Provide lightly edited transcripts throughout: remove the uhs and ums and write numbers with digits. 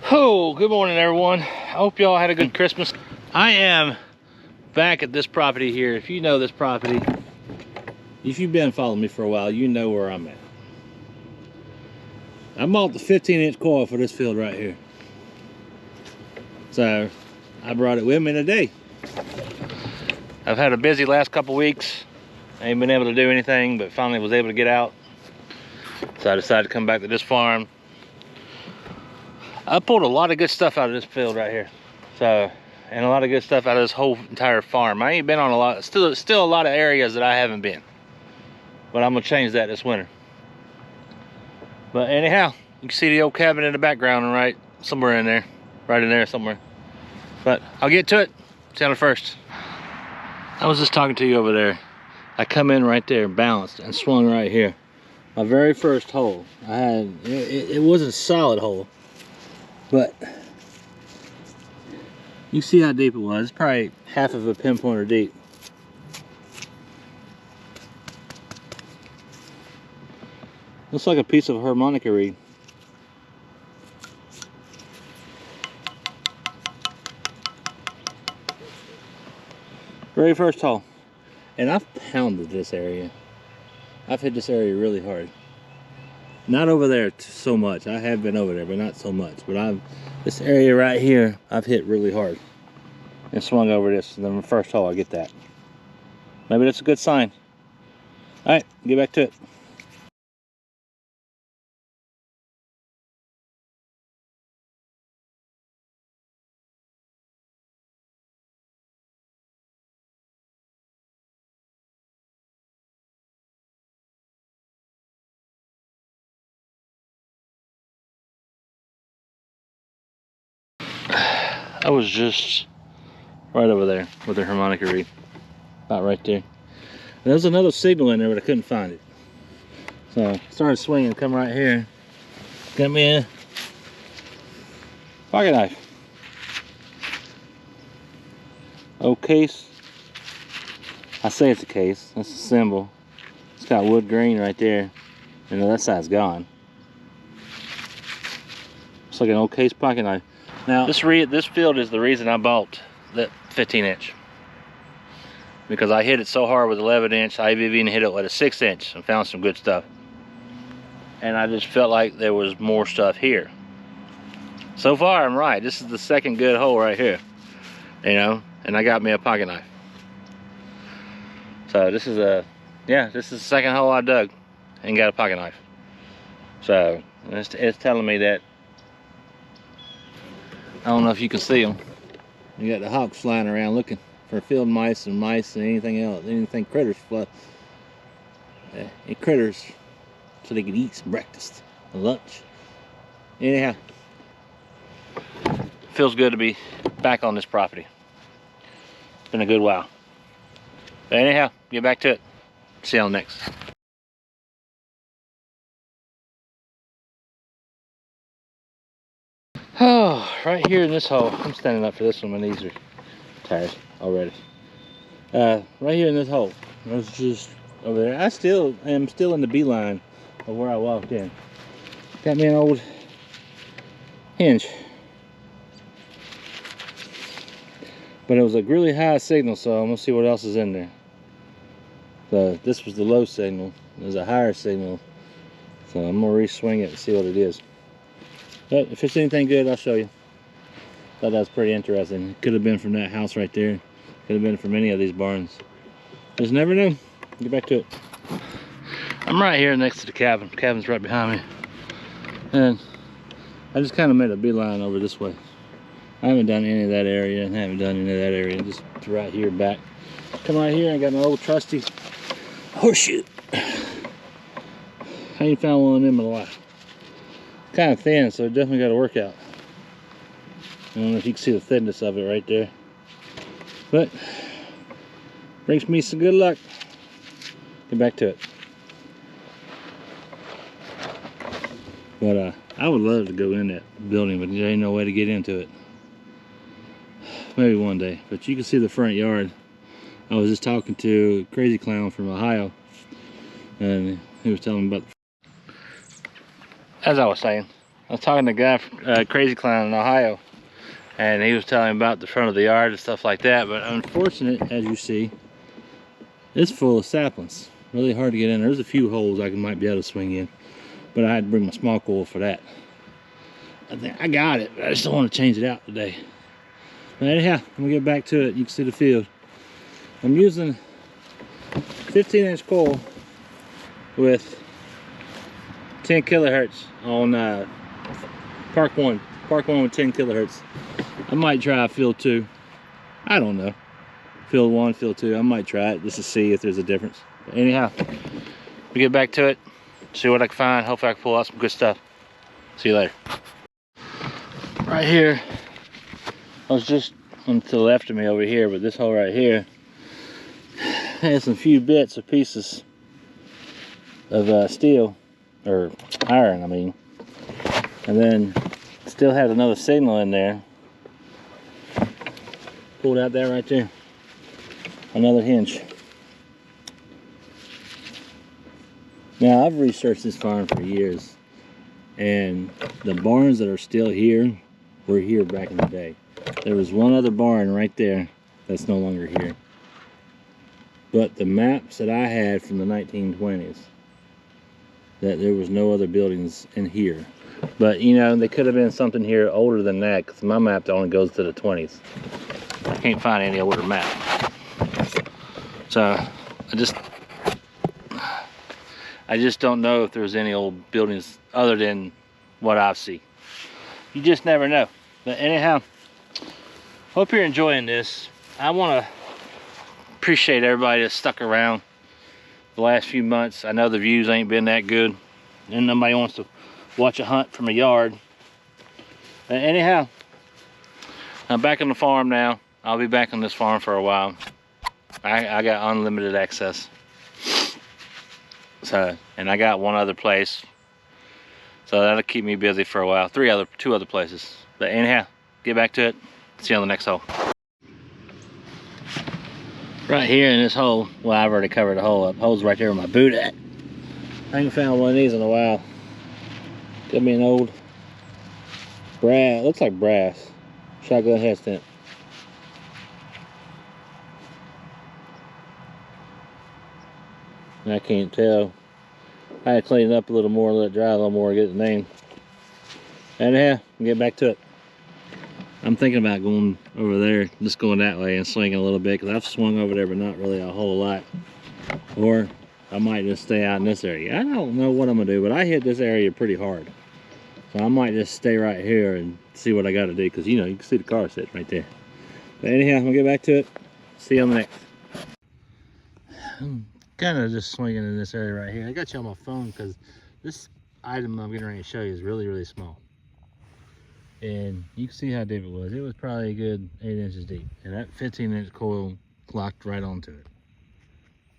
Oh, good morning everyone. I hope y'all had a good Christmas. I am back at this property here. If you know this property, if you've been following me for a while, you know where I'm at. I bought the 15-inch coil for this field right here. So I brought it with me today. I've had a busy last couple weeks. I ain't been able to do anything, but finally was able to get out. So I decided to come back to this farm. I pulled a lot of good stuff out of this field right here. So, and a lot of good stuff out of this whole entire farm. I ain't been on a lot, still a lot of areas that I haven't been. But I'm gonna change that this winter. But anyhow, you can see the old cabin in the background right somewhere in there. Right in there somewhere. But I'll get to it. Sound it first. I was just talking to you over there. I come in right there, balanced, and swung right here. My very first hole. I had, it wasn't a solid hole. But you see how deep it was. It's probably half of a pinpointer deep. Looks like a piece of harmonica reed. Very first hole. And I've pounded this area. I've hit this area really hard. Not over there so much. I have been over there, but not so much. But this area right here, I've hit really hard. And swung over this. And then the first hole, I get that. Maybe that's a good sign. Alright, get back to it. I was just right over there with the harmonica reed. About right there. And there was another signal in there, but I couldn't find it. So I started swinging, come right here. Got me a pocket knife. Old case. I say it's a case. That's a symbol. It's got wood grain right there. And that side's gone. It's like an old case pocket knife. Now, this field is the reason I bought that 15-inch. Because I hit it so hard with 11-inch, I even hit it with a 6-inch and found some good stuff. And I just felt like there was more stuff here. So far, I'm right. This is the second good hole right here. You know, and I got me a pocket knife. So this is the second hole I dug and got a pocket knife. So it's telling me that, I don't know if you can see them. You got the hawks flying around looking for field mice and anything else, critters, critters, so they could eat some breakfast and lunch. Anyhow, feels good to be back on this property. It's been a good while. But anyhow, get back to it. See y'all next. Oh, right here in this hole, I'm standing up for this one, my knees are tired already. Right here in this hole, I was just over there. I am still in the beeline of where I walked in. Got me an old hinge. But it was a really high signal, so I'm gonna see what else is in there. So this was the low signal. There's a higher signal. So I'm gonna re-swing it and see what it is. But if it's anything good, I'll show you. Thought that was pretty interesting. It could have been from that house right there. Could have been from any of these barns. Just never know. Get back to it. I'm right here next to the cabin. The cabin's right behind me. And I just kind of made a beeline over this way. I haven't done any of that area, and I haven't done any of that area. Just right here back. Come right here and got my old trusty horseshoe. I ain't found one of them in my life. Kind of thin, so it definitely got to work out. I don't know if you can see the thinness of it right there, but brings me some good luck. Get back to it. But I would love to go in that building, but there ain't no way to get into it. Maybe one day. But you can see the front yard. I was just talking to a crazy clown from Ohio, and he was telling me about, as I was saying, I was talking to a guy from Crazy Clown in Ohio, and he was telling me about the front of the yard and stuff like that. But unfortunate, as you see, it's full of saplings. Really hard to get in. There's a few holes I might be able to swing in, but I had to bring my small coil for that. I think I got it, but I just don't want to change it out today. But anyhow, I'm gonna get back to it. You can see the field. I'm using 15-inch coil with 10 kilohertz on Park 1 with 10 kilohertz. I might try field 2. I don't know. Field 1, field 2. I might try it just to see if there's a difference. But anyhow, we get back to it, see what I can find. Hopefully I can pull out some good stuff. See you later. Right here, I was just on to the left of me over here, but this hole right here has some few bits of pieces of steel, or iron I mean, and then still had another signal in there. Pulled out that right there, another hinge. Now I've researched this farm for years, and the barns that are still here were here back in the day. There was one other barn right there that's no longer here, but the maps that I had from the 1920s, that there was no other buildings in here. But you know, they could have been something here older than that, because my map only goes to the 20s. I can't find any older map. So I just don't know if there's any old buildings other than what I've seen. You just never know. But anyhow, hope you're enjoying this. I want to appreciate everybody that stuck around the last few months. I know the views ain't been that good, and nobody wants to watch a hunt from a yard. But anyhow, I'm back on the farm now. I'll be back on this farm for a while. I got unlimited access. So, and I got one other place, so that'll keep me busy for a while. Two other places. But anyhow, get back to it. See you on the next hole. Right here in this hole, well, I've already covered the hole up. Hole's right there with my boot at. I ain't found one of these in a while. Could be an old brass, looks like brass, shotgun head stamp. I can't tell. I had to clean it up a little more, let it dry a little more, get the name. Anyhow, get back to it. I'm thinking about going over there, just going that way and swinging a little bit, because I've swung over there, but not really a whole lot. Or I might just stay out in this area. I don't know what I'm gonna do, but I hit this area pretty hard. So I might just stay right here and see what I gotta do, because you know, you can see the car sitting right there. But anyhow, I'm gonna get back to it. See you on the next. I'm kind of just swinging in this area right here. I got you on my phone because this item I'm getting ready to show you is really, really small. And you can see how deep it was. It was probably a good 8 inches deep. And that 15-inch coil locked right onto it.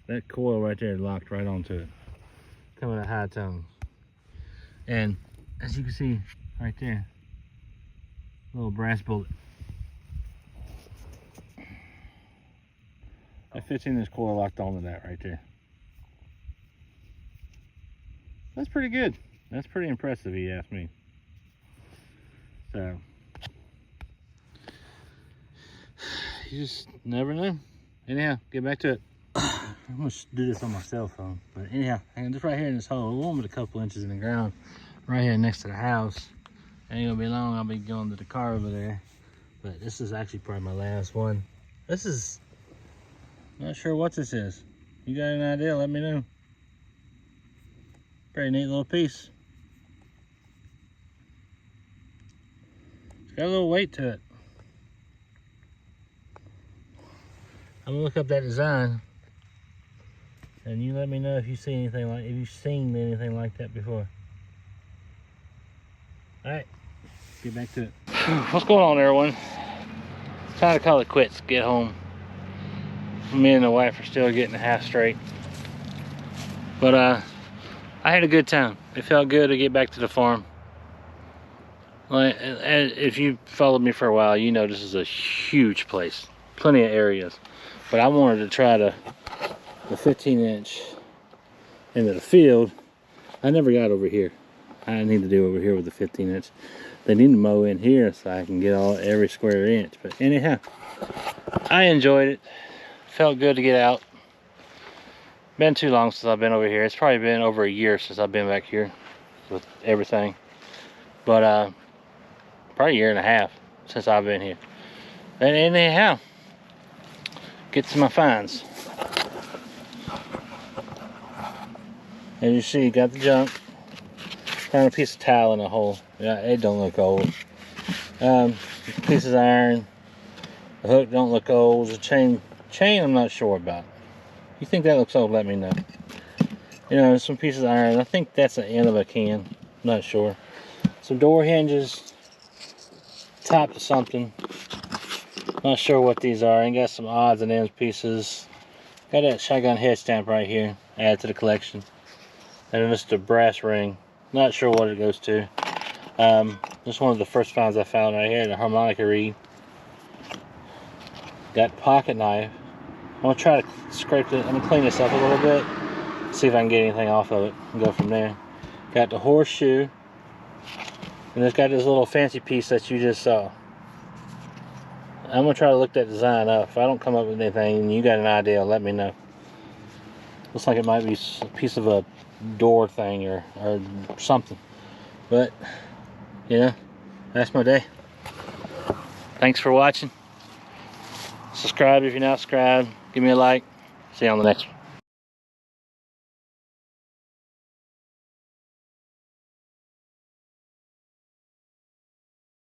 That coil right there locked right onto it. Coming at high tones. And as you can see right there, little brass bullet. That 15-inch coil locked onto that right there. That's pretty good. That's pretty impressive, if you ask me. So, you just never know. Anyhow, get back to it. I'm gonna do this on my cell phone. But anyhow, hang on, just right here in this hole, a little bit a couple inches in the ground, right here next to the house. Ain't gonna be long, I'll be going to the car over there. But this is actually probably my last one. This is, not sure what this is. You got an idea, let me know. Pretty neat little piece. It's got a little weight to it. I'm gonna look up that design, and you let me know if you see anything like, if you've seen anything like that before. All right, get back to it. What's going on, everyone? It's time to call it quits. Get home. Me and the wife are still getting half straight, but I had a good time. It felt good to get back to the farm. Like, if you followed me for a while, you know this is a huge place, plenty of areas. But I wanted to try the 15-inch into the field. I never got over here. I need to do over here with the 15-inch. They need to mow in here so I can get every square inch. But anyhow, I enjoyed it. Felt good to get out. Been too long since I've been over here. It's probably been over a year since I've been back here with everything. But probably a year and a half since I've been here. And anyhow, get to my finds. As you see, got the junk. Found a piece of towel in a hole. Yeah, it don't look old. Pieces of iron. The hook don't look old. The chain I'm not sure about. If you think that looks old, let me know. You know, some pieces of iron. I think that's the end of a can. Not sure. Some door hinges. Top to something. Not sure what these are. And got some odds and ends pieces. Got that shotgun head stamp right here. Add to the collection. And then just a brass ring. Not sure what it goes to. Just one of the first finds I found right here. The harmonica reed. Got pocket knife. I'm gonna try to scrape it. I'm gonna clean this up a little bit. See if I can get anything off of it and go from there. Got the horseshoe. And it's got this little fancy piece that you just saw. I'm gonna try to look that design up. If I don't come up with anything and you got an idea, let me know. Looks like it might be a piece of a door thing or something. But, you know, that's my day. Thanks for watching. Subscribe if you're not subscribed. Give me a like. See you on the next one.